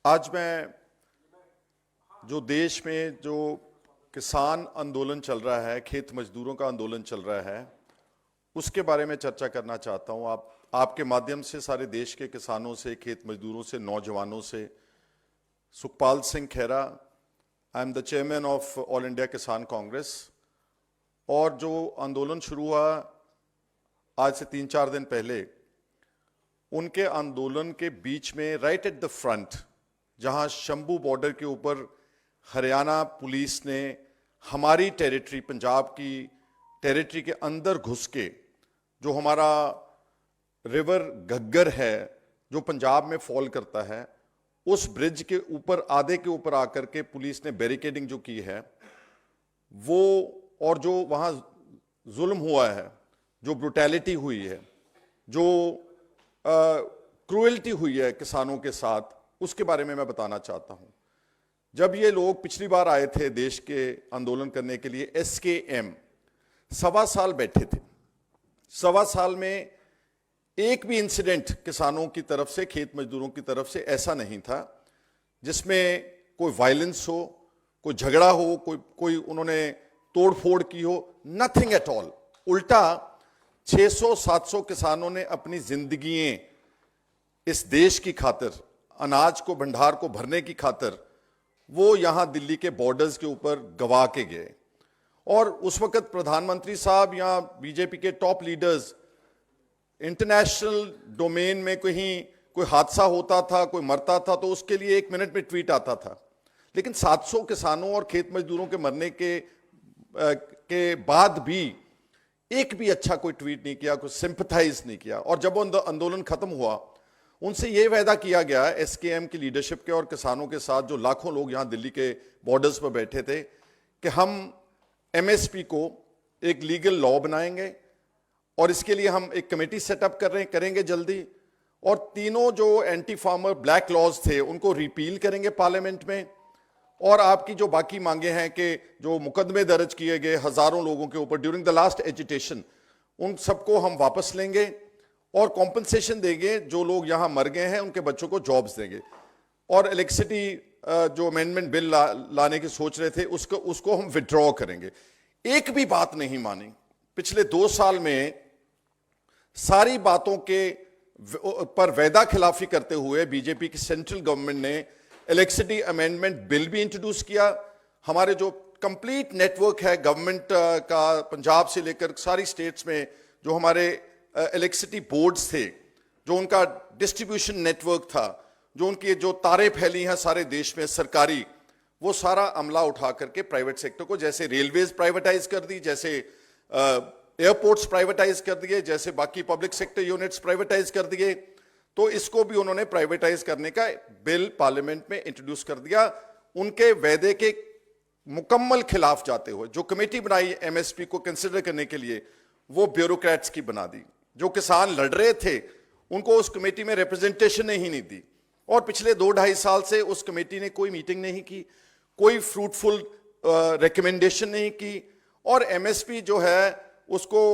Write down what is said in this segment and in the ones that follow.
आज मैं जो देश में जो किसान आंदोलन चल रहा है, खेत मजदूरों का आंदोलन चल रहा है, उसके बारे में चर्चा करना चाहता हूं। आपके माध्यम से सारे देश के किसानों से, खेत मजदूरों से, नौजवानों से। Sukhpal Singh Khaira, I am the chairman of All India Kisan Congress. और जो आंदोलन शुरू हुआ आज से 3-4 दिन पहले, उनके आंदोलन के बीच में राइट एट द फ्रंट, जहां शंभू बॉर्डर के ऊपर हरियाणा पुलिस ने हमारी टेरिटरी, पंजाब की टेरिटरी के अंदर घुस के, जो हमारा रिवर घग्गर है जो पंजाब में फॉल करता है, उस ब्रिज के ऊपर, आधे के ऊपर आकर के पुलिस ने बैरिकेडिंग जो की है वो, और जो वहां जुल्म हुआ है, जो ब्रुटैलिटी हुई है, जो क्रूएल्टी हुई है किसानों के साथ, उसके बारे में मैं बताना चाहता हूं। जब ये लोग पिछली बार आए थे देश के आंदोलन करने के लिए, SKM 1.25 साल बैठे थे। 1.25 साल में एक भी इंसिडेंट किसानों की तरफ से, खेत मजदूरों की तरफ से ऐसा नहीं था जिसमें कोई वायलेंस हो, कोई झगड़ा हो, कोई उन्होंने तोड़फोड़ की हो। Nothing at all. उल्टा 600-700 किसानों ने अपनी जिंदगियां इस देश की खातिर, अनाज को, भंडार को भरने की खातिर, वो यहां दिल्ली के बॉर्डर्स के ऊपर गवा के गए। और उस वक्त प्रधानमंत्री साहब या बीजेपी के टॉप लीडर्स, इंटरनेशनल डोमेन में कहीं कोई हादसा होता था, कोई मरता था, तो उसके लिए 1 मिनट में ट्वीट आता था। लेकिन 700 किसानों और खेत मजदूरों के मरने के बाद भी एक भी अच्छा कोई ट्वीट नहीं किया, कोई सिंपथाइज नहीं किया। और जब वो आंदोलन खत्म हुआ, उनसे यह वायदा किया गया SKM की लीडरशिप के और किसानों के साथ, जो लाखों लोग यहां दिल्ली के बॉर्डर्स पर बैठे थे, कि हम MSP को एक लीगल लॉ बनाएंगे और इसके लिए हम एक कमेटी सेटअप करेंगे जल्दी। और तीनों जो एंटी फार्मर ब्लैक लॉज थे उनको रिपील करेंगे पार्लियामेंट में। और आपकी जो बाकी मांगे हैं कि जो मुकदमे दर्ज किए गए हजारों लोगों के ऊपर ड्यूरिंग द लास्ट एजिटेशन, उन सबको हम वापस लेंगे और कॉम्पनसेशन देंगे। जो लोग यहां मर गए हैं उनके बच्चों को जॉब्स देंगे। और इलेक्ट्रिसिटी जो अमेंडमेंट बिल लाने की सोच रहे थे, उसको हम विड्रॉ करेंगे। एक भी बात नहीं मानी। पिछले 2 साल में सारी बातों के पर वायदा खिलाफी करते हुए बीजेपी की सेंट्रल गवर्नमेंट ने इलेक्ट्रिसिटी अमेंडमेंट बिल भी इंट्रोड्यूस किया। हमारे जो कंप्लीट नेटवर्क है गवर्नमेंट का, पंजाब से लेकर सारी स्टेट्स में जो हमारे इलेक्ट्रिसिटी बोर्ड्स थे, जो उनका डिस्ट्रीब्यूशन नेटवर्क था, जो उनकी जो तारें फैली हैं सारे देश में सरकारी, वो सारा अमला उठा करके प्राइवेट सेक्टर को, जैसे रेलवेज प्राइवेटाइज कर दी, जैसे एयरपोर्ट्स प्राइवेटाइज कर दिए, जैसे बाकी पब्लिक सेक्टर यूनिट्स प्राइवेटाइज कर दिए, तो इसको भी उन्होंने प्राइवेटाइज करने का बिल पार्लियामेंट में इंट्रोड्यूस कर दिया। उनके वायदे के मुकम्मल खिलाफ जाते हुए जो कमेटी बनाई MSP को कंसिडर करने के लिए, वो ब्यूरोक्रेट्स की बना दी। जो किसान लड़ रहे थे उनको उस कमेटी में रिप्रेजेंटेशन ही नहीं दी। और पिछले 2-2.5 साल से उस कमेटी ने कोई मीटिंग नहीं की, कोई फ्रूटफुल रिकमेंडेशन नहीं की। और MSP जो है उसको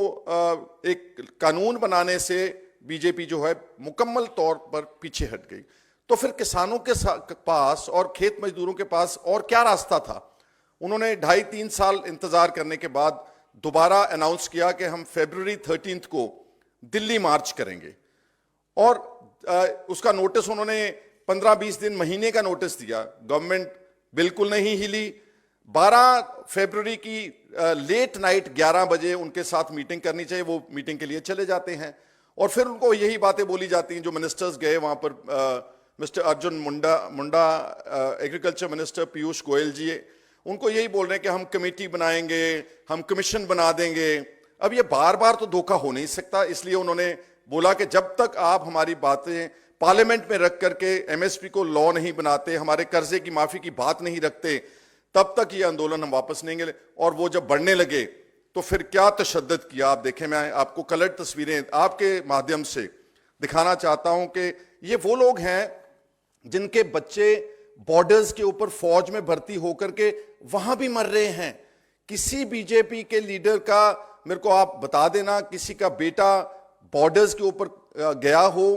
एक कानून बनाने से बीजेपी जो है मुकम्मल तौर पर पीछे हट गई। तो फिर किसानों के पास और खेत मजदूरों के पास और क्या रास्ता था? उन्होंने 2.5-3 साल इंतजार करने के बाद दोबारा अनाउंस किया कि हम February 13 को दिल्ली मार्च करेंगे। और उसका नोटिस उन्होंने 15-20 दिन, महीने का नोटिस दिया। गवर्नमेंट बिल्कुल नहीं हिली। 12 फरवरी की लेट नाइट 11 बजे उनके साथ मीटिंग करनी चाहिए, वो मीटिंग के लिए चले जाते हैं। और फिर उनको यही बातें बोली जाती हैं। जो मिनिस्टर्स गए वहां पर, mister Arjun Munda, agriculture minister Piyush Goyal जी, उनको यही बोल रहे हैं कि हम कमेटी बनाएंगे, हम कमीशन बना देंगे। अब ये बार बार तो धोखा हो नहीं सकता, इसलिए उन्होंने बोला कि जब तक आप हमारी बातें पार्लियामेंट में रख करके MSP को लॉ नहीं बनाते, हमारे कर्जे की माफी की बात नहीं रखते, तब तक ये आंदोलन हम वापस नहीं लेंगे। और वो जब बढ़ने लगे तो फिर क्या तशद्दुद किया आप देखें। मैं आपको कलर तस्वीरें आपके माध्यम से दिखाना चाहता हूं कि ये वो लोग हैं जिनके बच्चे बॉर्डर्स के ऊपर फौज में भर्ती होकर के वहां भी मर रहे हैं। किसी बीजेपी के लीडर का, मेरे को आप बता देना, किसी का बेटा बॉर्डर्स के ऊपर गया हो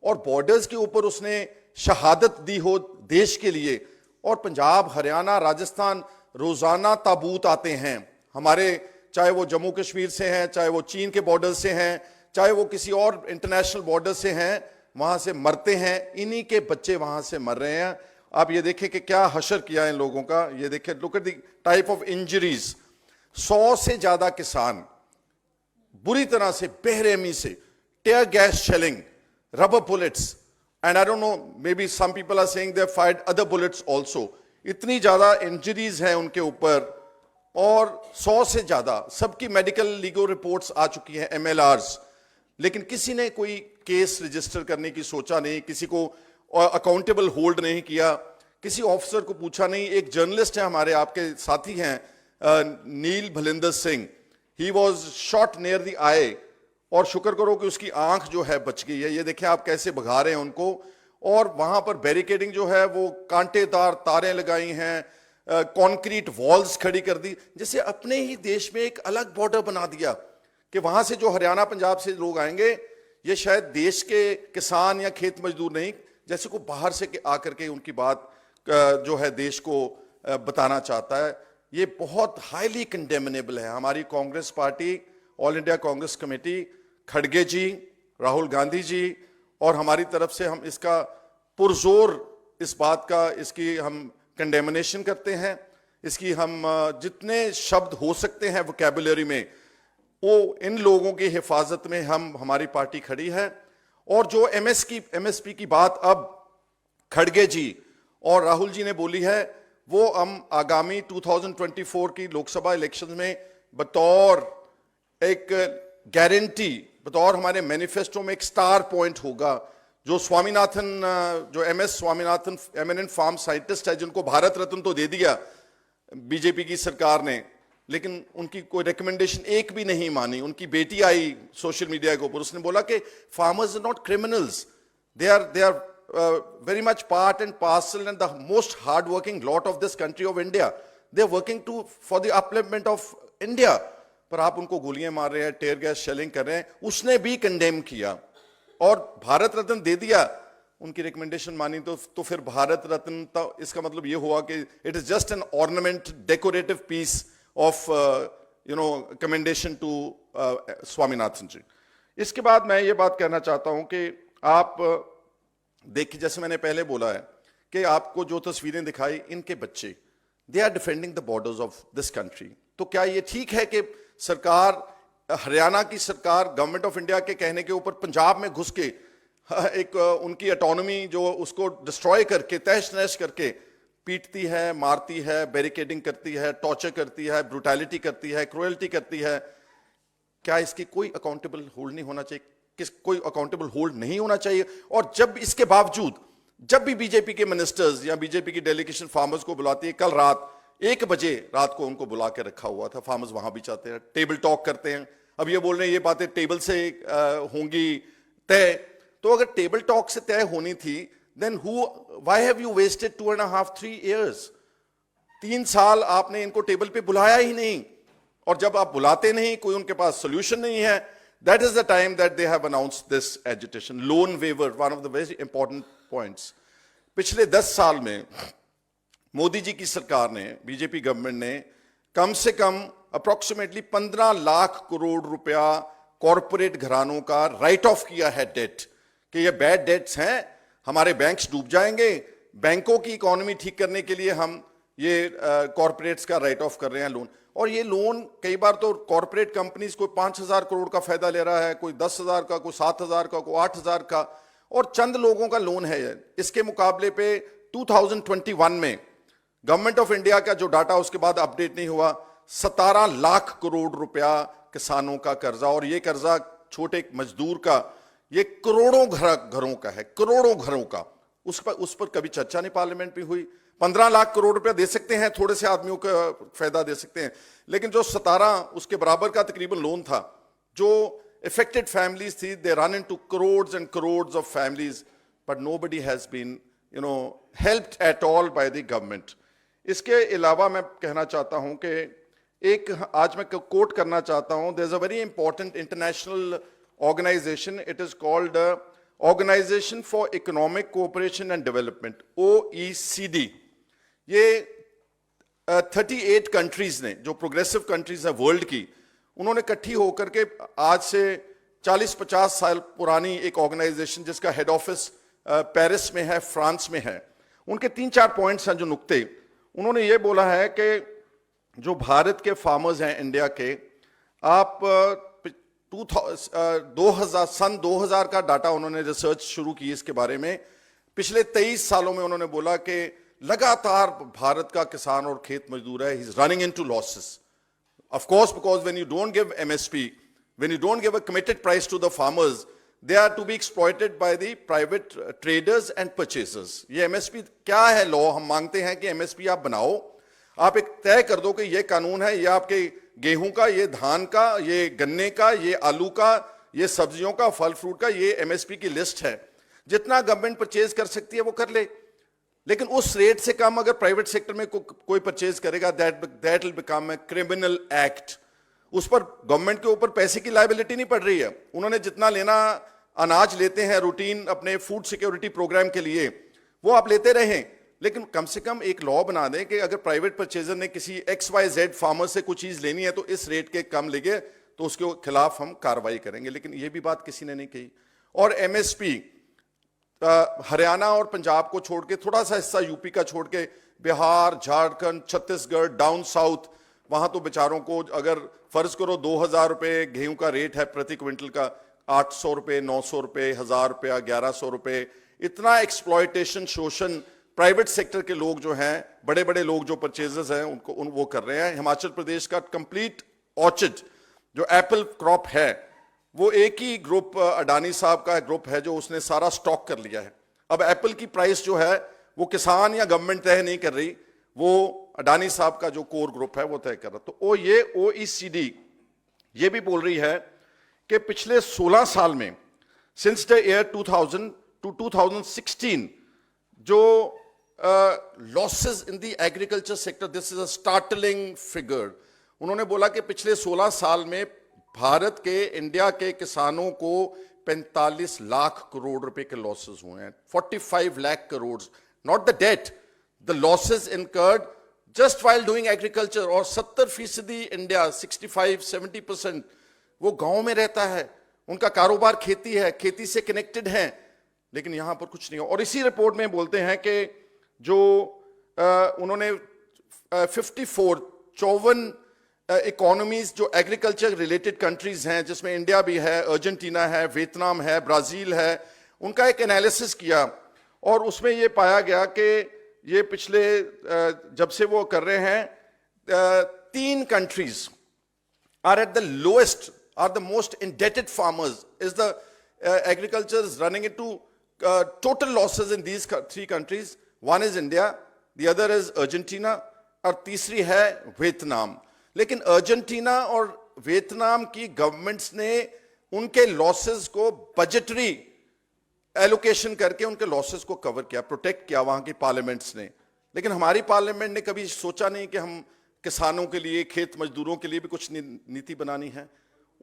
और बॉर्डर्स के ऊपर उसने शहादत दी हो देश के लिए। और पंजाब, हरियाणा, राजस्थान रोजाना ताबूत आते हैं हमारे, चाहे वो जम्मू कश्मीर से हैं, चाहे वो चीन के बॉर्डर से हैं, चाहे वो किसी और इंटरनेशनल बॉर्डर से हैं, वहां से मरते हैं, इन्हीं के बच्चे वहां से मर रहे हैं। आप ये देखें कि क्या हशर किया है इन लोगों का, ये देखें, look at the type of injuries. 100 से ज्यादा किसान बुरी तरह से, बेरहमी से, tear gas shelling, rubber bullets, and I don't know, maybe some people are saying they fired other bullets also. इतनी ज्यादा इंजरीज हैं उनके ऊपर, और 100 से ज्यादा, सबकी मेडिकल लीगल रिपोर्ट्स आ चुकी हैं, MLRs, लेकिन किसी ने कोई केस रजिस्टर करने की सोचा नहीं, किसी को अकाउंटेबल होल्ड नहीं किया, किसी ऑफिसर को पूछा नहीं। एक जर्नलिस्ट है हमारे, आपके साथी हैं, Neel Bhalinder Singh, he was shot near the eye, और शुक्र करो कि उसकी आंख जो है बच गई है। ये देखें आप कैसे भगा रहे हैं उनको, और वहां पर बैरिकेडिंग जो है वो कांटेदार तारें लगाई हैं, कंक्रीट वॉल्स खड़ी कर दी, जैसे अपने ही देश में एक अलग बॉर्डर बना दिया कि वहां से जो हरियाणा पंजाब से लोग आएंगे, ये शायद देश के किसान या खेत मजदूर नहीं, जैसे को बाहर से आकर के उनकी बात जो है देश को बताना चाहता है। ये बहुत हाईली कंडेमनेबल है। हमारी Congress party, all India Congress committee, खड़गे जी, राहुल गांधी जी और हमारी तरफ से हम इसका पुरजोर इस बात का, इसकी हम कंडेमनेशन करते हैं। इसकी हम जितने शब्द हो सकते हैं वोकैबुलरी में, वो इन लोगों की हिफाजत में हमारी पार्टी खड़ी है। और जो MSP की बात अब खड़गे जी और राहुल जी ने बोली है, वो हम आगामी 2024 की लोकसभा इलेक्शन में बतौर एक गारंटी, बतौर हमारे मैनिफेस्टो में एक स्टार पॉइंट होगा। जो स्वामीनाथन, जो MS Swaminathan, eminent farm scientist है, जिनको भारत रत्न तो दे दिया बीजेपी की सरकार ने, लेकिन उनकी कोई रिकमेंडेशन एक भी नहीं मानी। उनकी बेटी आई सोशल मीडिया के ऊपर, उसने बोला कि farmers are not criminals, they are very much part and parcel and the most hard working lot of this country of India. They are working for the upliftment of India. पर आप उनको गोलियां मार रहे हैं, टेयर गैस शेलिंग कर रहे हैं। उसने भी कंडेम किया और भारत रत्न दे दिया। उनकी रिकमेंडेशन मानी तो फिर भारत रत्न, तो इसका मतलब ये हुआ कि it is just an ornament, decorative piece of commendation to Swaminathan ji. इसके बाद मैं ये बात कहना चाहता हूं कि आप देखिए, जैसे मैंने पहले बोला है कि आपको जो तस्वीरें दिखाई, इनके बच्चे, they are defending the borders of this country. तो क्या ये ठीक है कि सरकार, हरियाणा की सरकार, गवर्नमेंट ऑफ इंडिया के कहने के ऊपर पंजाब में घुस के एक उनकी ऑटोनॉमी जो उसको डिस्ट्रॉय करके, तहस नहस करके पीटती है, मारती है, बैरिकेडिंग करती है, टॉर्चर करती है, ब्रूटैलिटी करती है, क्रूएल्टी करती है? क्या इसकी कोई अकाउंटेबल होल्ड नहीं होना चाहिए? कोई अकाउंटेबल होल्ड नहीं होना चाहिए? और जब इसके बावजूद, जब भी बीजेपी के मिनिस्टर्स या बीजेपी की डेलीगेशन फार्मर्स को बुलाती है, कल रात 1 बजे रात को उनको बुला के रखा हुआ था, फार्मर्स वहां भी चाहते हैं, टेबल टॉक करते हैं। अब ये बोल रहे हैं ये बातें टेबल से होंगी तय, तो अगर टेबल टॉक से तय होनी थी, then why have you wasted 2.5-3 years? 3 साल आपने इनको टेबल पे बुलाया ही नहीं, और जब आप बुलाते नहीं, कोई उनके पास सोल्यूशन नहीं है, that is the time that they have announced this agitation. Loan waiver, one of the very important points. पिछले 10 साल में मोदी जी की सरकार ने, बीजेपी गवर्नमेंट ने कम से कम अप्रोक्सीमेटली 15 लाख करोड़ रुपया कॉरपोरेट घरानों का राइट ऑफ किया है डेट, कि ये बैड डेट्स हैं, हमारे बैंक्स डूब जाएंगे, बैंकों की इकोनॉमी ठीक करने के लिए हम ये कॉरपोरेट्स का राइट ऑफ कर रहे हैं लोन। और ये लोन कई बार तो कॉरपोरेट कंपनीज कोई 5,000 करोड़ का फायदा ले रहा है, कोई 10,000 का, कोई 7,000 का, कोई 8,000 का, और चंद लोगों का लोन है। इसके मुकाबले पे 2021 में गवर्नमेंट ऑफ इंडिया का जो डाटा उसके बाद अपडेट नहीं हुआ, 17 लाख करोड़ रुपया किसानों का कर्जा, और ये कर्जा छोटे मजदूर का, ये करोड़ों घरों का है, करोड़ों घरों का। उस पर कभी चर्चा नहीं पार्लियामेंट में हुई। 15 लाख करोड़ रुपया दे सकते हैं, थोड़े से आदमियों का फायदा दे सकते हैं, लेकिन जो 17 उसके बराबर का तकरीबन लोन था, जो affected families थी, they run into crores and crores of families, but nobody has been, helped at all by the government. इसके अलावा मैं कहना चाहता हूं कि एक, आज मैं कोट करना चाहता हूं, there is a very important international organization, it is called organisation for economic cooperation and development, OECD, ये 38 कंट्रीज ने, जो प्रोग्रेसिव कंट्रीज हैं वर्ल्ड की, उन्होंने इकट्ठी होकर के आज से 40-50 साल पुरानी एक ऑर्गेनाइजेशन जिसका हेड ऑफिस पेरिस में है, फ्रांस में है, उनके 3-4 पॉइंट्स हैं जो नुक्ते उन्होंने ये बोला है कि जो भारत के फार्मर्स हैं इंडिया के, आप 2000 का डाटा उन्होंने रिसर्च शुरू की इसके बारे में। पिछले 23 सालों में उन्होंने बोला कि लगातार भारत का किसान और खेत मजदूर है, he is running into losses, of course because when you don't give MSP, when you don't give a committed price to the farmers, they are to be exploited by the private traders and purchasers. ये MSP क्या है? Law हम मांगते हैं कि MSP आप बनाओ, आप एक तय कर दो कि ये कानून है, ये आपके गेहूं का, ये धान का, ये गन्ने का, ये आलू का, ये सब्जियों का, फल फ्रूट का, ये MSP की लिस्ट है। जितना गवर्नमेंट परचेज कर सकती है वो कर ले, लेकिन उस रेट से कम अगर प्राइवेट सेक्टर में कोई परचेज करेगा, that will become a criminal act. उस पर गवर्नमेंट के ऊपर पैसे की लायबिलिटी नहीं पड़ रही है। उन्होंने जितना लेना अनाज लेते हैं रूटीन अपने फूड सिक्योरिटी प्रोग्राम के लिए, वो आप लेते रहें, लेकिन कम से कम एक लॉ बना दें कि अगर प्राइवेट परचेजर ने किसी XYZ फार्मर से कुछ चीज लेनी है तो इस रेट के कम लेंगे तो उसके खिलाफ हम कार्रवाई करेंगे। लेकिन ये भी बात किसी ने नहीं कही। और MSP हरियाणा और पंजाब को छोड़ के, थोड़ा सा हिस्सा यूपी का छोड़ के, बिहार, झारखंड, छत्तीसगढ़, डाउन साउथ, वहां तो बेचारों को अगर फर्ज करो 2000 रुपए गेहूं का रेट है प्रति क्विंटल का, 800 रुपए, 900 रुपए, 1000 रुपया, 1100 रुपए, इतना एक्सप्लॉयटेशन, शोषण प्राइवेट सेक्टर के लोग जो हैं, बड़े बड़े लोग जो परचेजर्स हैं, वो कर रहे हैं। हिमाचल प्रदेश का कंप्लीट ऑर्चर्ड जो एप्पल क्रॉप है, वो एक ही ग्रुप, अडानी साहब का ग्रुप है जो उसने सारा स्टॉक कर लिया है। अब एप्पल की प्राइस जो है वो किसान या गवर्नमेंट तय नहीं कर रही, वो अडानी साहब का जो कोर ग्रुप है वो तय कर रहा। तो ये OECD ये भी बोल रही है कि पिछले 16 साल में, सिंस द ईयर 2000 टू 2016, जो losses in the agriculture sector, this is a startling figure. उन्होंने बोला कि पिछले 16 साल में भारत के, इंडिया के किसानों को 45 लाख करोड़ रुपए के लॉसेस हुए हैं। 45 lakh crore, not the debt, the losses incurred just while doing agriculture. और 70% इंडिया, 65-70% वो गांव में रहता है, उनका कारोबार खेती है, खेती से कनेक्टेड है, लेकिन यहां पर कुछ नहीं हो। और इसी रिपोर्ट में बोलते हैं कि जो उन्होंने 54 इकोनॉमीज जो एग्रीकल्चर रिलेटेड कंट्रीज हैं, जिसमें इंडिया भी है, अर्जेंटीना है, वियतनाम है, ब्राजील है, उनका एक एनालिसिस किया और उसमें ये पाया गया कि ये पिछले जब से वो कर रहे हैं, 3 countries are at the lowest, are the most indebted farmers, is the agriculture is running into total losses in these 3 countries. One is India, the other is Argentina और तीसरी है वियतनाम। लेकिन अर्जेंटीना और वियतनाम की governments ने उनके losses को budgetary allocation करके उनके लॉसेस को कवर किया, प्रोटेक्ट किया वहां की पार्लियामेंट्स ने। लेकिन हमारी पार्लियामेंट ने कभी सोचा नहीं कि हम किसानों के लिए, खेत मजदूरों के लिए भी कुछ नीति बनानी है।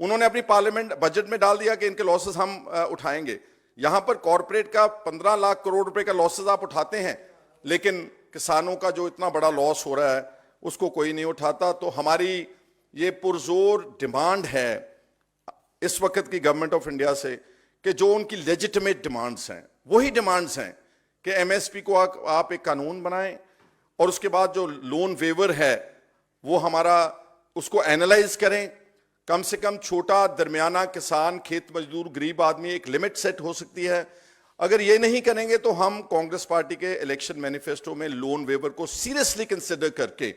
उन्होंने अपनी पार्लियामेंट बजट में डाल दिया कि इनके लॉसेस हम उठाएंगे। यहां पर कॉर्पोरेट का 15 लाख करोड़ रुपए का लॉसेस आप उठाते हैं, लेकिन किसानों का जो इतना बड़ा लॉस हो रहा है उसको कोई नहीं उठाता। तो हमारी ये पुरजोर डिमांड है इस वक्त की गवर्नमेंट ऑफ इंडिया से कि जो उनकी लेजिटिमेट डिमांड्स हैं, वही डिमांड्स हैं कि MSP को आप एक कानून बनाएं और उसके बाद जो लोन वेवर है वो हमारा उसको एनालाइज करें। कम से कम छोटा, दरमियाना किसान, खेत मजदूर, गरीब आदमी, एक लिमिट सेट हो सकती है। अगर ये नहीं करेंगे तो हम कांग्रेस पार्टी के इलेक्शन मैनिफेस्टो में लोन वेवर को सीरियसली कंसिडर करके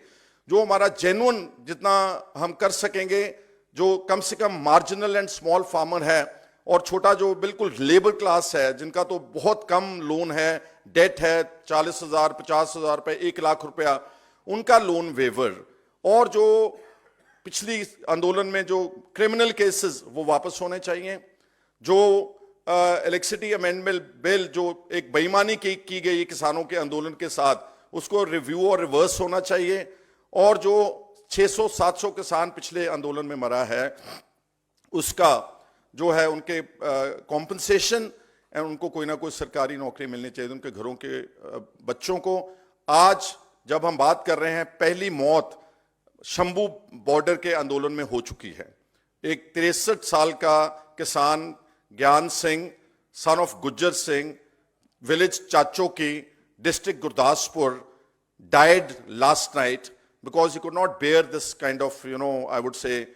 जो हमारा जेन्युइन जितना हम कर सकेंगे, जो कम से कम मार्जिनल एंड स्मॉल फार्मर है और छोटा जो बिल्कुल लेबर क्लास है, जिनका तो बहुत कम लोन है, डेट है 40,000, 50,000 रुपए, 1 लाख रुपया, उनका लोन वेवर, और जो पिछली आंदोलन में जो क्रिमिनल केसेस वो वापस होने चाहिए। जो इलेक्ट्रिसिटी अमेंडमेंट बिल जो एक बेईमानी की गई किसानों के आंदोलन के साथ, उसको रिव्यू और रिवर्स होना चाहिए। और जो 600-700 किसान पिछले आंदोलन में मरा है, उसका जो है उनके कॉम्पनसेशन एंड उनको कोई ना कोई सरकारी नौकरी मिलनी चाहिए, उनके घरों के बच्चों को। आज जब हम बात कर रहे हैं, पहली मौत शंभू बॉर्डर के आंदोलन में हो चुकी है। एक 63 साल का किसान Gyan Singh, son of Gujjar Singh, village Chacho की, district Gurdaspur, died last night because he could not bear this kind of, I would say,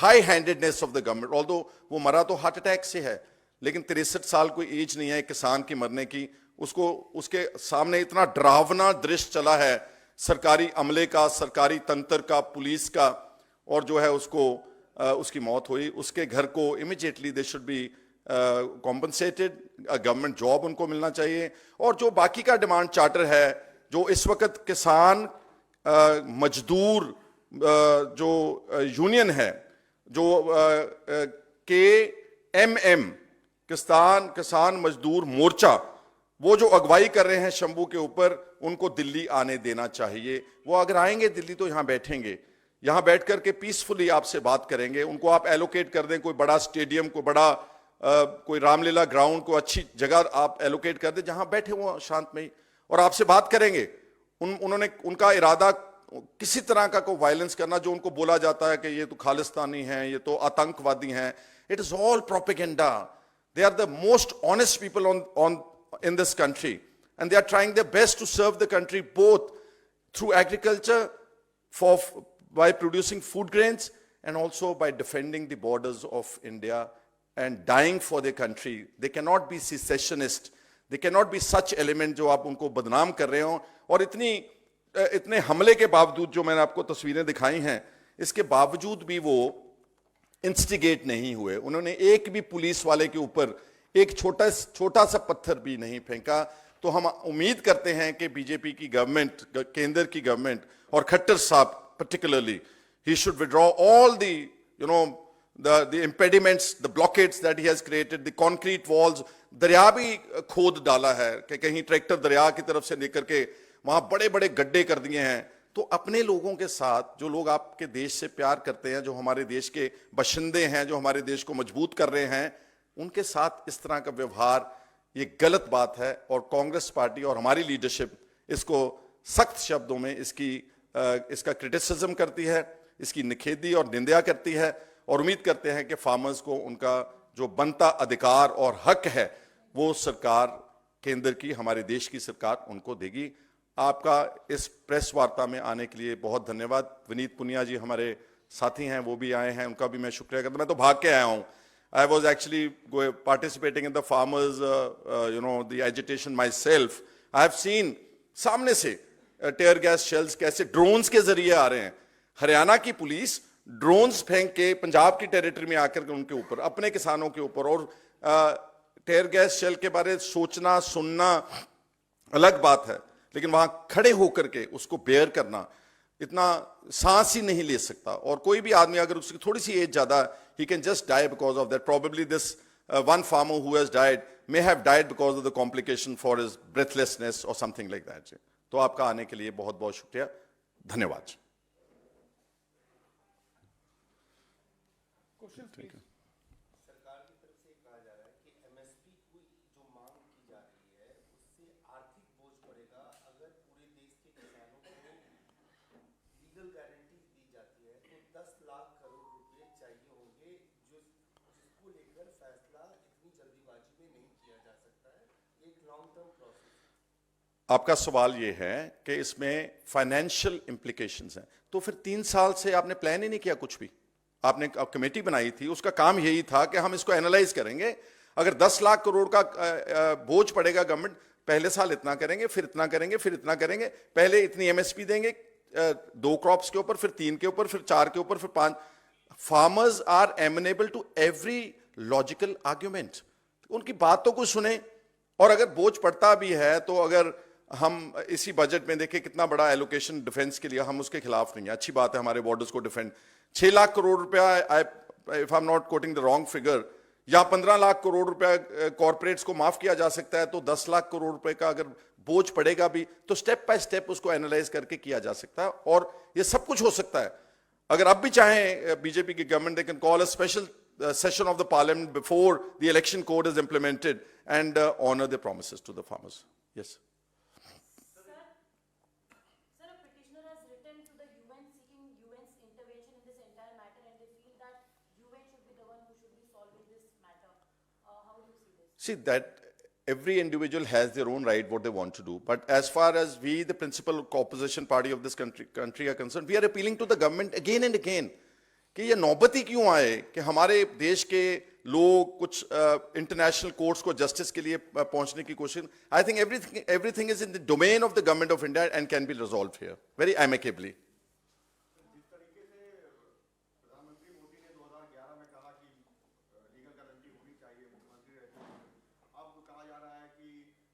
high-handedness of the government. Although वो मरा तो हार्ट अटैक से है, लेकिन 63 साल कोई एज नहीं है किसान की मरने की। उसके सामने इतना डरावना दृश्य चला है सरकारी अमले का, सरकारी तंत्र का, पुलिस का, और जो है उसकी मौत हुई। उसके घर को immediately they should be compensated, government job उनको मिलना चाहिए। और जो बाकी का डिमांड चार्टर है, जो इस वक्त किसान मजदूर जो यूनियन है, जो KMM किसान मजदूर मोर्चा, वो जो अगवाई कर रहे हैं शंभू के ऊपर, उनको दिल्ली आने देना चाहिए। वो अगर आएंगे दिल्ली तो यहां बैठेंगे, यहां बैठ करके पीसफुली आपसे बात करेंगे। उनको आप एलोकेट कर दें, कोई बड़ा स्टेडियम, कोई बड़ा कोई रामलीला ग्राउंड, कोई अच्छी जगह आप एलोकेट कर दें जहां बैठे वो शांतमयी, और आपसे बात करेंगे। उनका इरादा किसी तरह का कोई वायलेंस करना, जो उनको बोला जाता है कि ये तो खालिस्तानी हैं, ये तो आतंकवादी हैं, it is all propaganda. They are the most honest people on in this country, and they are trying their best to serve the country both through agriculture, by producing food grains, and also by defending the borders of India and dying for their country. They cannot be secessionists, they cannot be such element जो आप उनको बदनाम कर रहे हो। और इतने हमले के बावजूद, जो मैंने आपको तस्वीरें दिखाई हैं, इसके बावजूद भी वो इंस्टिगेट नहीं हुए। उन्होंने एक भी पुलिस वाले के ऊपर एक छोटा सा पत्थर भी नहीं फेंका। तो हम उम्मीद करते हैं कि बीजेपी की गवर्नमेंट, केंद्र की गवर्नमेंट, और खट्टर साहब particularly, he should withdraw all the impediments, the blockades that he has created, the concrete walls। दरिया भी खोद डाला है कि कहीं ट्रैक्टर दरिया की तरफ से लेकर के वहां बड़े बड़े गड्ढे कर दिए हैं। तो अपने लोगों के साथ, जो लोग आपके देश से प्यार करते हैं, जो हमारे देश के बशिंदे हैं, जो हमारे देश को मजबूत कर रहे हैं, उनके साथ इस तरह का व्यवहार ये गलत बात है। और कांग्रेस पार्टी और हमारी लीडरशिप इसको सख्त शब्दों में इसका क्रिटिसिज्म करती है, इसकी निखेधी और निंदा करती है, और उम्मीद करते हैं कि फार्मर्स को उनका जो बनता अधिकार और हक है वो सरकार, केंद्र की, हमारे देश की सरकार उनको देगी। आपका इस प्रेस वार्ता में आने के लिए बहुत धन्यवाद। विनीत पुनिया जी हमारे साथी हैं, वो भी आए हैं, उनका भी मैं शुक्रिया करता हूं। मैं तो भाग के आया हूं। I was actually participating in the farmers, the agitation myself. I have seen सामने से टेयर गैस शेल्स कैसे ड्रोन्स के जरिए आ रहे हैं। हरियाणा की पुलिस ड्रोन्स फेंक के पंजाब की टेरिटरी में आकर के उनके ऊपर, अपने किसानों के ऊपर, और टेयर गैस शेल के बारे सोचना सुनना अलग बात है, लेकिन वहां खड़े होकर के उसको बेयर करना, इतना सांस ही नहीं ले सकता। और कोई भी आदमी अगर उसकी थोड़ी सी एज ज्यादा, he can just die because of that. Probably this one farmer who has died may have died because of the complication for his breathlessness or something like that. तो आपका आने के लिए बहुत बहुत शुक्रिया, धन्यवाद। सरकार की तरफ से कहा जा रहा है कि MSP की जो मांग की जा रही है उससे आर्थिक बोझ पड़ेगा। अगर पूरे देश के किसानों को लीगल गारंटी दी जाती है तो 10 लाख करोड़ रुपए चाहिए होंगे, जिसको लेकर फैसला इतनी जल्दीबाजी में नहीं किया जा सकता है, एक लॉन्ग टर्म प्रोसेस। आपका सवाल यह है कि इसमें फाइनेंशियल इंप्लीकेशंस हैं, तो फिर 3 साल से आपने प्लान ही नहीं किया कुछ भी। आपने कमेटी बनाई थी, उसका काम यही था कि हम इसको एनालाइज करेंगे। अगर 10 लाख करोड़ का बोझ पड़ेगा गवर्नमेंट, पहले साल इतना करेंगे, फिर इतना करेंगे, फिर इतना करेंगे, पहले इतनी MSP देंगे 2 क्रॉप्स के ऊपर, फिर 3 के ऊपर, फिर 4 के ऊपर, फिर 5। Farmers are amenable to every logical argument. उनकी बातों को सुने, और अगर बोझ पड़ता भी है तो अगर हम इसी बजट में देखें कितना बड़ा एलोकेशन डिफेंस के लिए, हम उसके खिलाफ नहीं है, अच्छी बात है, हमारे बॉर्डर्स को डिफेंड। 6 लाख करोड़ रुपया, if I am not coating the wrong figure, या 15 लाख करोड़ रुपया कॉर्पोरेट्स को माफ किया जा सकता है, तो 10 लाख करोड़ रुपए का अगर बोझ पड़ेगा भी तो स्टेप बाय स्टेप उसको एनालाइज करके किया जा सकता है। और ये सब कुछ हो सकता है। अगर अब भी चाहें बीजेपी की government, they can call a special session of the parliament before the election code is implemented and honor their promises to the farmers. Yes. Sir, a petitioner has written to the UN seeking UN's intervention in this entire matter, and they feel that UN should be the one who should be solving this matter. How do you see this? See, that every individual has their own right what they want to do. But as far as we, the principal opposition party of this country are concerned, we are appealing to the government again and again कि ये नौबती क्यों आए कि हमारे देश के लोग कुछ इंटरनेशनल कोर्ट्स को जस्टिस के लिए पहुंचने की कोशिश. I think everything is in the domain of the government of India and can be resolve here very amicably. जिस तरीके से प्रधानमंत्री मोदी ने 2011 में कहा कि लीगल गारंटी होनी चाहिए मुख्यमंत्री रहते हुए, अब कहा जा रहा है कि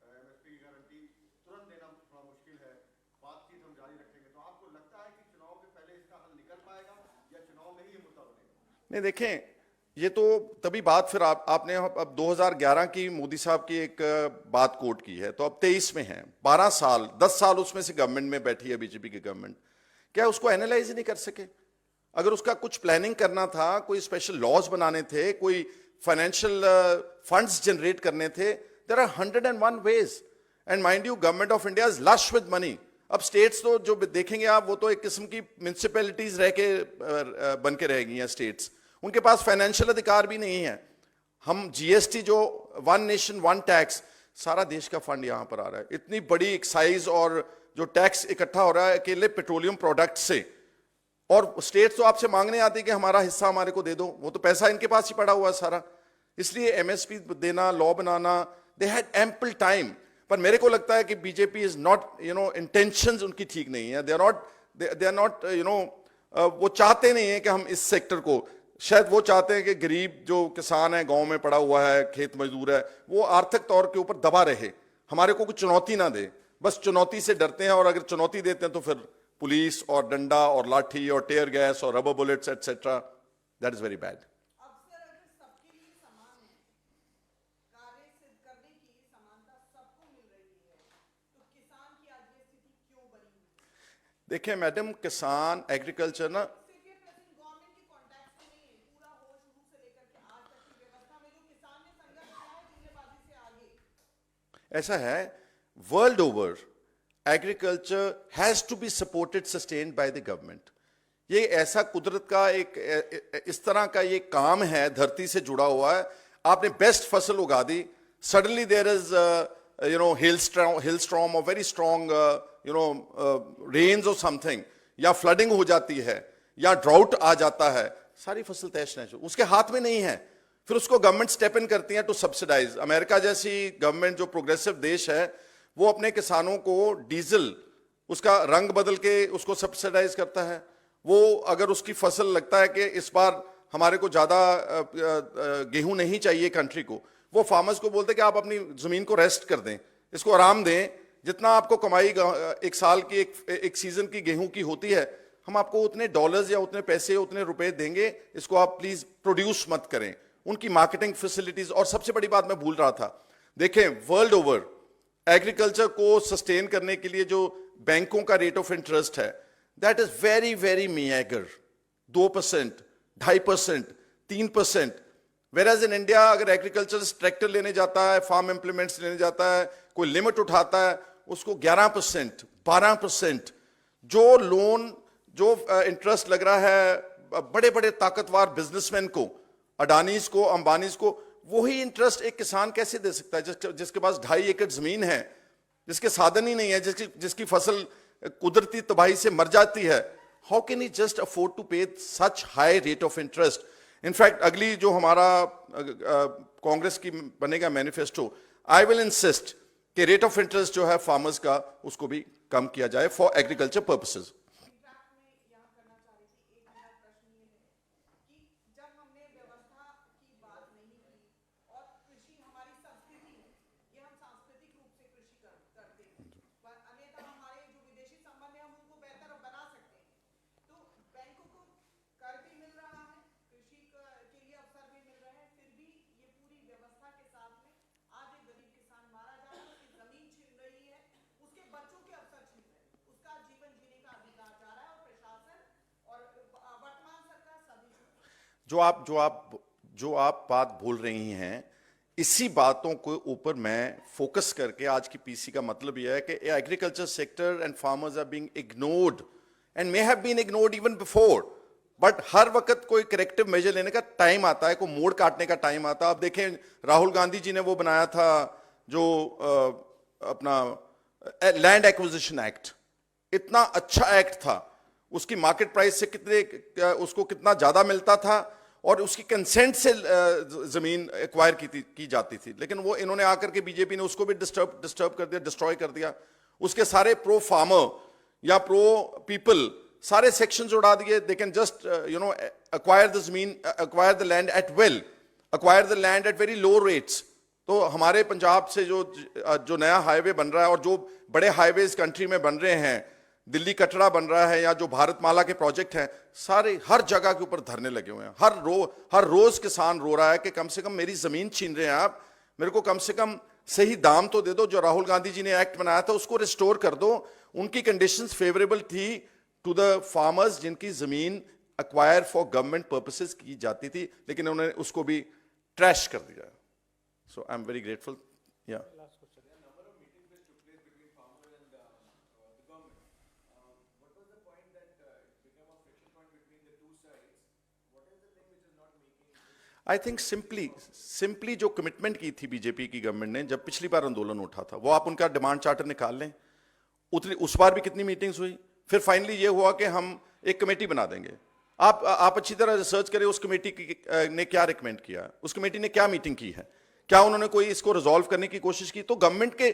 एमएसपी की गारंटी तुरंत देना थोड़ा मुश्किल है, बातचीत हम जारी रखेंगे. तो आपको लगता है कि चुनाव के पहले इसका हल निकल पाएगा या चुनाव में ही ये मुद्दा बनेगा? नहीं, देखें, ये तो तभी बात फिर आपने अब 2011 की मोदी साहब की एक बात कोट की है, तो अब 23 में है, 12 साल 10 साल उसमें से गवर्नमेंट में बैठी है बीजेपी की गवर्नमेंट. क्या उसको एनालाइज ही नहीं कर सके? अगर उसका कुछ प्लानिंग करना था, कोई स्पेशल लॉज बनाने थे, कोई फाइनेंशियल फंड्स जनरेट करने थे, there are 101 ways. And mind you, government of India is lush with money. अब स्टेट्स तो जो देखेंगे आप, वो तो एक किस्म की म्यूनिसिपैलिटीज रह के बन के रहेगी हैं स्टेट्स. उनके पास फाइनेंशियल अधिकार भी नहीं है. हम जीएसटी जो वन नेशन वन टैक्स, सारा देश का फंड यहां पर आ रहा है. इतनी बड़ी एक्साइज और जो टैक्स इकट्ठा हो रहा है अकेले पेट्रोलियम प्रोडक्ट से, और स्टेट्स तो आपसे मांगने आती है कि हमारा हिस्सा हमारे को दे दो. वो तो पैसा इनके पास ही पड़ा हुआ है सारा. इसलिए एमएसपी देना, law banana, they had ample time. पर मेरे को लगता है कि बीजेपी इज नॉट, इंटेंशंस उनकी ठीक नहीं है. दे आर नॉट वो चाहते नहीं है कि हम इस सेक्टर को, शायद वो चाहते हैं कि गरीब जो किसान है, गांव में पड़ा हुआ है, खेत मजदूर है, वो आर्थिक तौर के ऊपर दबा रहे, हमारे को कुछ चुनौती ना दे. बस चुनौती से डरते हैं, और अगर चुनौती देते हैं तो फिर पुलिस और डंडा और लाठी और टेयर गैस और rubber bullets etcetera. That is very bad. अवसर अगर सबके लिए समान है, कार्य सिद्ध करने की समानता सबको मिल रही है, तो किसान की आज ये स्थिति क्यों बनी हुई है? देखिए मैडम, किसान एग्रीकल्चर ना, सिर्फ ये प्रेजेंट गवर्नमेंट के कॉन्टेक्स्ट में नहीं है, पूरा हो शुरू से लेकर के आज तक की व्यवस्था में जो किसान ने संघर्ष किया है जुमलेबाजी से आगे. ऐसा है, world over agriculture has to be supported, sustained by the government. ये ऐसा कुदरत का एक इस तरह का ये काम है, धरती से जुड़ा हुआ है. आपने बेस्ट फसल उगा दी, suddenly there is hailstorm or very strong rains or something, या फ्लडिंग हो जाती है, या ड्राउट आ जाता है, सारी फसल तहस नहस. उसके हाथ में नहीं है. फिर उसको गवर्नमेंट स्टेप इन करती है टू सब्सिडाइज. अमेरिका जैसी गवर्नमेंट जो प्रोग्रेसिव देश है, वो अपने किसानों को डीजल, उसका रंग बदल के उसको सब्सिडाइज करता है. वो अगर उसकी फसल लगता है कि इस बार हमारे को ज्यादा गेहूं नहीं चाहिए कंट्री को, वो फार्मर्स को बोलते कि आप अपनी जमीन को रेस्ट कर दें, इसको आराम दें, जितना आपको कमाई एक साल की एक सीजन की गेहूं की होती है, हम आपको उतने डॉलर्स या उतने पैसे, उतने रुपए देंगे, इसको आप प्लीज प्रोड्यूस मत करें. उनकी मार्केटिंग फैसिलिटीज. और सबसे बड़ी बात मैं भूल रहा था, देखें वर्ल्ड ओवर एग्रीकल्चर को सस्टेन करने के लिए जो बैंकों का रेट ऑफ इंटरेस्ट है, that is very very meagre. 2%, 2.5%, 3%. Whereas in India अगर एग्रीकल्चर ट्रैक्टर लेने जाता है, फार्म इंप्लीमेंट्स लेने जाता है, कोई लिमिट उठाता है, उसको 11%, 12%. जो लोन, जो इंटरेस्ट लग रहा है बड़े बड़े ताकतवर बिजनेसमैन को, अडानीज को, अंबानीज को, वही इंटरेस्ट एक किसान कैसे दे सकता है जिसके पास 2.5 एकड़ जमीन है, जिसके साधन ही नहीं है, जिसकी फसल कुदरती तबाही से मर जाती है. How can he just afford to pay such high rate of interest? In fact अगली जो हमारा कांग्रेस की बनेगा मैनिफेस्टो, आई विल इंसिस्ट कि रेट ऑफ इंटरेस्ट जो है फार्मर्स का, उसको भी कम किया जाए फॉर एग्रीकल्चर पर्पसेस. इनफैक्ट मैं यहाँ करना चाह रही थी, एक मेरा प्रश्न ये है कि जब हमने व्यवस्था की बात नहीं की, और कृषि हमारी संस्कृति है, ये हम सांस्कृतिक रूप से कृषि करते हैं, पर अन्यथा हमारे जो विदेशी संबंध है हम उनको बेहतर बना सकते हैं. तो बैंकों को कर भी मिल रहा है, कृषि के लिए अवसर भी मिल रहे हैं, फिर भी ये पूरी व्यवस्था के साथ में आज एक गरीब किसान मारा जा रहा है, उसकी जमीन छीन रही है, उसके बच्चों के अवसर छीन रहे हैं, उसका जीवन जीने का अधिकार जा रहा है, और प्रशासन और वर्तमान सरकार सभी जो आप बात बोल रही हैं, इसी बातों के ऊपर मैं फोकस करके आज की पीसी का मतलब यह है कि agriculture sector and farmers are being ignored and may have been ignored even before, but हर वक्त कोई करेक्टिव मेजर लेने का टाइम आता है, कोई मोड़ काटने का टाइम आता है। आप देखें, राहुल गांधी जी ने वो बनाया था जो अपना लैंड एक्विजिशन एक्ट, इतना अच्छा एक्ट था, उसकी मार्केट प्राइस से उसको कितना ज्यादा मिलता था और उसकी कंसेंट से जमीन एक्वायर की जाती थी, लेकिन वो इन्होंने आकर के बीजेपी ने उसको भी डिस्टर्ब कर दिया, डिस्ट्रॉय कर दिया। उसके सारे प्रो फार्मर या प्रो पीपल सारे सेक्शंस उड़ा दिए। They can just acquire the जमीन, acquire the land at will, acquire the land at very low rates. तो हमारे पंजाब से जो नया हाईवे बन रहा है और जो बड़े हाईवेज कंट्री में बन रहे हैं, दिल्ली कटरा बन रहा है या जो भारतमाला के प्रोजेक्ट हैं, सारे हर जगह के ऊपर धरने लगे हुए हैं। हर रोज किसान रो रहा है कि कम से कम मेरी जमीन छीन रहे हैं आप, मेरे को कम से कम सही दाम तो दे दो। जो राहुल गांधी जी ने एक्ट बनाया था उसको रिस्टोर कर दो। उनकी कंडीशंस फेवरेबल थी टू द फार्मर्स जिनकी जमीन एक्वायर फॉर गवर्नमेंट पर्पसेस की जाती थी, लेकिन उन्होंने उसको भी ट्रैश कर दिया। सो आई एम वेरी ग्रेटफुल। या आई थिंक सिंपली जो कमिटमेंट की थी बीजेपी की गवर्नमेंट ने जब पिछली बार आंदोलन उठा था, वो आप उनका डिमांड चार्टर निकाल लें। उस बार भी कितनी मीटिंग्स हुई, फिर फाइनली ये हुआ कि हम एक कमेटी बना देंगे। आप अच्छी तरह रिसर्च करें उस कमेटी ने क्या रिकमेंड किया, उस कमेटी ने क्या मीटिंग की है, क्या उन्होंने कोई इसको रिजॉल्व करने की कोशिश की। तो गवर्नमेंट के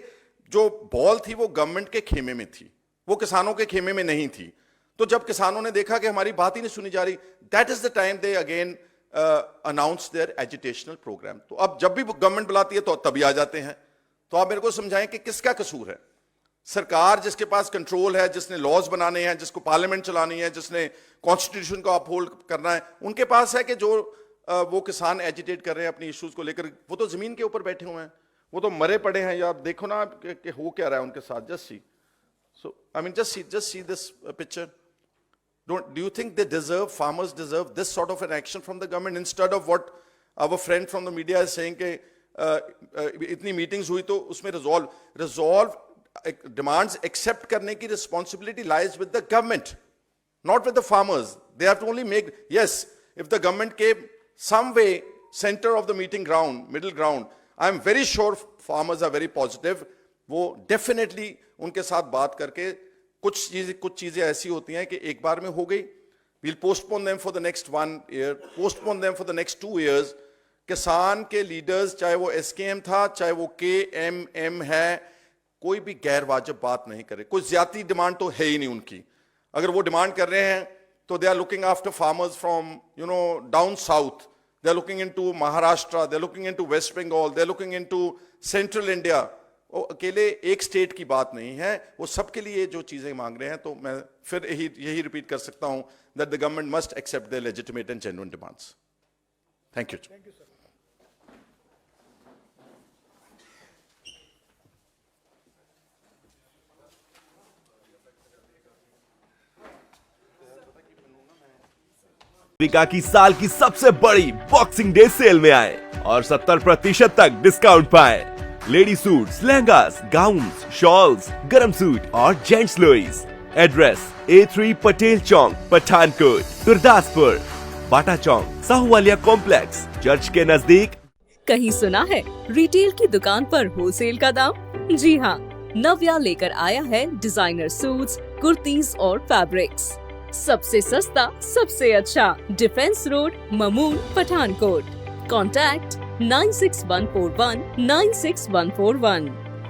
जो बॉल थी वो गवर्नमेंट के खेमे में थी, वो किसानों के खेमे में नहीं थी। तो जब किसानों ने देखा कि हमारी बात ही नहीं सुनी जा रही, that is the time they again announce their agitational programme. तो अब जब भी गवर्नमेंट बुलाती है तो तभी आ जाते हैं। तो आप मेरे को समझाएं कि किसका कसूर है। सरकार जिसके पास कंट्रोल है, जिसने लॉज बनाने हैं, जिसको पार्लियामेंट चलानी है, जिसने कॉन्स्टिट्यूशन को अपहोल्ड करना है, उनके पास है कि जो वो किसान एजिटेट कर रहे हैं अपनी इश्यूज को लेकर, वो तो जमीन के ऊपर बैठे हुए हैं, वो तो मरे पड़े हैं। या देखो ना कि हो क्या रहा है उनके साथ। Just see, so I mean just see this picture. Do you think they deserve, farmers deserve this sort of an action from the government instead of what our friend from the media is saying कि इतनी meetings हुई तो उसमें resolve demands accept करने की responsibility lies with the government, not with the farmers. They have to only make, yes, if the government came some way center of the meeting ground, middle ground, I am very sure farmers are very positive. वो definitely उनके साथ बात करके कुछ चीजें ऐसी होती हैं कि एक बार में हो गई, we'll postpone them for the next 1 year, postpone them for the next 2 years. किसान के लीडर्स, चाहे वो SKM था, चाहे वो KMM है, कोई भी गैर वाजिब बात नहीं करे। कोई ज्यादा डिमांड तो है ही नहीं उनकी। अगर वो डिमांड कर रहे हैं तो they are looking after farmers from down south, they are looking into Maharashtra, they are looking into West Bengal, they are looking into central India. वो अकेले एक स्टेट की बात नहीं है, वो सबके लिए जो चीजें मांग रहे हैं। तो मैं फिर यही रिपीट कर सकता हूं that the government must accept their legitimate and genuine demands. Thank you. America की साल की सबसे बड़ी बॉक्सिंग डे सेल में आए और 70% तक डिस्काउंट पाए। Lady suits, lehengas, gowns, shawls, गरम सूट और जेंट्स लोईस। एड्रेस A3 पटेल चौक, पठानकोट, गुरदासपुर, बाटा चौक, साहूवालिया कॉम्प्लेक्स, चर्च के नजदीक। कहीं सुना है रिटेल की दुकान पर होलसेल का दाम? जी हाँ, नव्या लेकर आया है डिजाइनर सूट्स, कुर्तीज और फैब्रिक्स। सबसे सस्ता, सबसे अच्छा, defence road, Mamun, Pathankot. Contact 96141 96141।